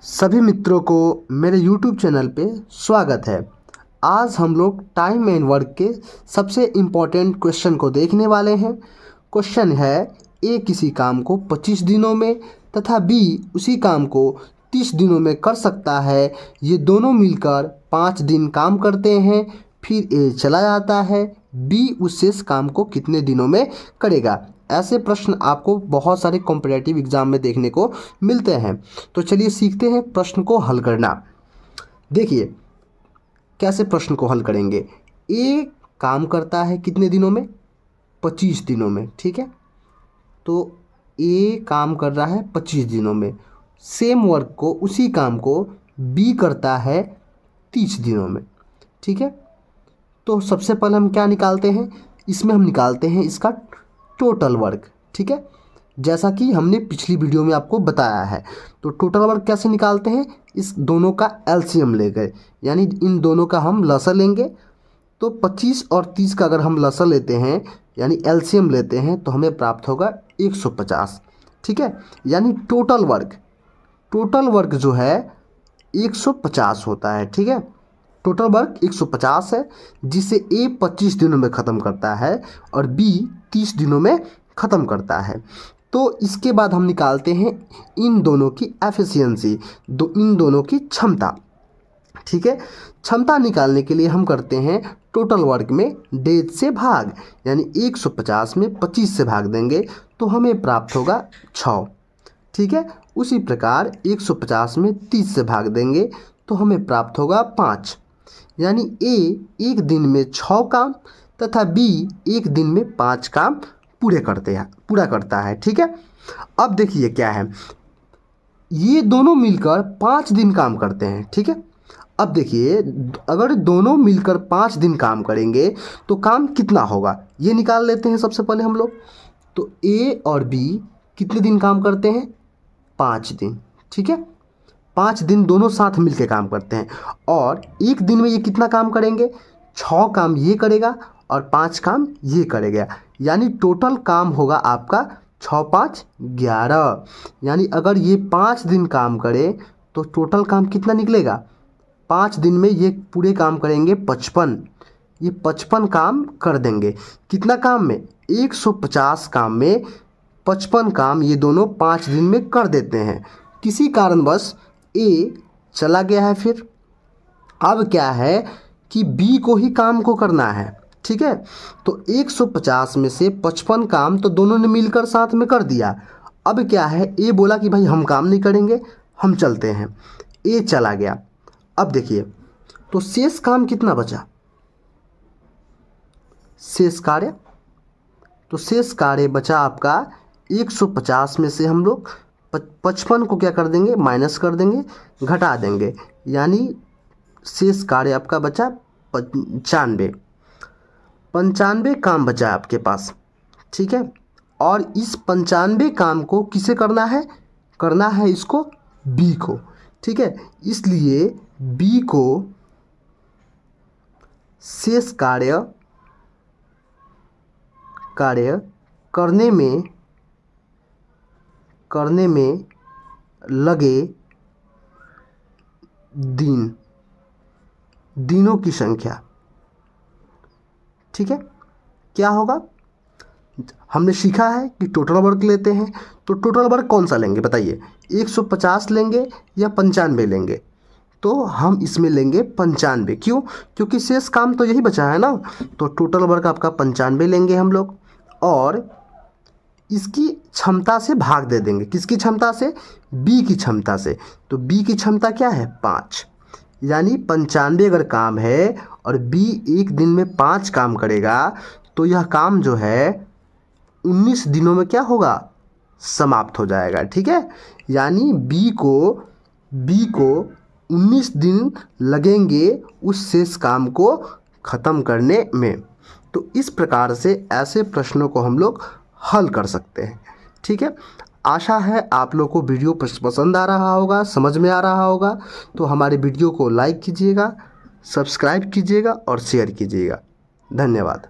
सभी मित्रों को मेरे YouTube चैनल पे स्वागत है। आज हम लोग टाइम एंड वर्क के सबसे इम्पोर्टेंट क्वेश्चन को देखने वाले हैं। क्वेश्चन है, ए किसी काम को 25 दिनों में तथा बी उसी काम को 30 दिनों में कर सकता है। ये दोनों मिलकर 5 दिन काम करते हैं, फिर ए चला जाता है, बी उस शेष काम को कितने दिनों में करेगा। ऐसे प्रश्न आपको बहुत सारे कॉम्पिटिटिव एग्जाम में देखने को मिलते हैं। तो चलिए सीखते हैं प्रश्न को हल करना। देखिए कैसे प्रश्न को हल करेंगे। ए काम करता है कितने दिनों में? 25 दिनों में। ठीक है, तो ए काम कर रहा है 25 दिनों में। सेम वर्क को, उसी काम को बी करता है 30 दिनों में। ठीक है, तो सबसे पहले हम क्या निकालते हैं? इसमें हम निकालते हैं इसका टोटल वर्क। ठीक है, जैसा कि हमने पिछली वीडियो में आपको बताया है। तो टोटल वर्क कैसे निकालते हैं? इस दोनों का एलसीएम लेकर, यानी इन दोनों का हम लसा लेंगे। तो 25 और 30 का अगर हम लसा लेते हैं यानी एलसीएम लेते हैं तो हमें प्राप्त होगा 150। ठीक है, यानी टोटल वर्क जो है 150 होता है। ठीक है, टोटल वर्क 150 है, जिसे ए 25 दिनों में ख़त्म करता है और बी 30 दिनों में ख़त्म करता है। तो इसके बाद हम निकालते हैं इन दोनों की एफिशिएंसी, इन दोनों की क्षमता। ठीक है, क्षमता निकालने के लिए हम करते हैं टोटल वर्क में डेज से भाग, यानी 150 में 25 से भाग देंगे तो हमें प्राप्त होगा 6। ठीक है, उसी प्रकार 150 में 30 से भाग देंगे तो हमें प्राप्त होगा 5। यानी ए एक दिन में 6 काम तथा बी एक दिन में 5 काम पूरा करता है। ठीक है, अब देखिए क्या है, ये दोनों मिलकर 5 दिन काम करते हैं। ठीक है, अब देखिए अगर दोनों मिलकर 5 दिन काम करेंगे तो काम कितना होगा ये निकाल लेते हैं सबसे पहले हम लोग। तो ए और बी कितने दिन काम करते हैं? 5 दिन। ठीक है, 5 दिन दोनों साथ मिलकर काम करते हैं और एक दिन में ये कितना काम करेंगे? 6 काम ये करेगा और 5 काम ये करेगा, यानी टोटल काम होगा आपका 6 5 11। यानी अगर ये 5 दिन काम करे तो टोटल काम कितना निकलेगा? 5 दिन में ये पूरे काम करेंगे 55। ये 55 काम कर देंगे। कितना काम में? 150 काम में 55 काम ये दोनों 5 दिन में कर देते हैं। किसी कारणवश ए चला गया है, फिर अब क्या है कि बी को ही काम को करना है। ठीक है, तो 150 में से 55 काम तो दोनों ने मिलकर साथ में कर दिया। अब क्या है, ए बोला कि भाई हम काम नहीं करेंगे, हम चलते हैं। ए चला गया। अब देखिए तो शेष काम कितना बचा? शेष कार्य, तो शेष कार्य बचा आपका 150 में से हम लोग 55 को क्या कर देंगे? माइनस कर देंगे, घटा देंगे, यानी शेष कार्य आपका बचा 95 काम बचा आपके पास। ठीक है, और इस 95 काम को किसे करना है? करना है इसको बी को। ठीक है, इसलिए बी को शेष कार्य करने में लगे दिनों की संख्या। ठीक है, क्या होगा? हमने सीखा है कि टोटल वर्क लेते हैं, तो टोटल वर्क कौन सा लेंगे बताइए? 150 लेंगे या 95 लेंगे? तो हम इसमें लेंगे 95। क्यों? क्योंकि शेष काम तो यही बचा है ना। तो टोटल वर्क आपका 95 लेंगे हम लोग और इसकी क्षमता से भाग दे देंगे। किसकी क्षमता से? बी की क्षमता से। तो बी की क्षमता क्या है? 5। यानी 95 अगर काम है और बी एक दिन में 5 काम करेगा तो यह काम जो है 19 दिनों में क्या होगा? समाप्त हो जाएगा। ठीक है, यानी बी को 19 दिन लगेंगे उस शेष काम को ख़त्म करने में। तो इस प्रकार से ऐसे प्रश्नों को हम लोग हल कर सकते हैं। ठीक है, आशा है आप लोग को वीडियो पसंद आ रहा होगा, समझ में आ रहा होगा। तो हमारे वीडियो को लाइक कीजिएगा, सब्सक्राइब कीजिएगा और शेयर कीजिएगा। धन्यवाद।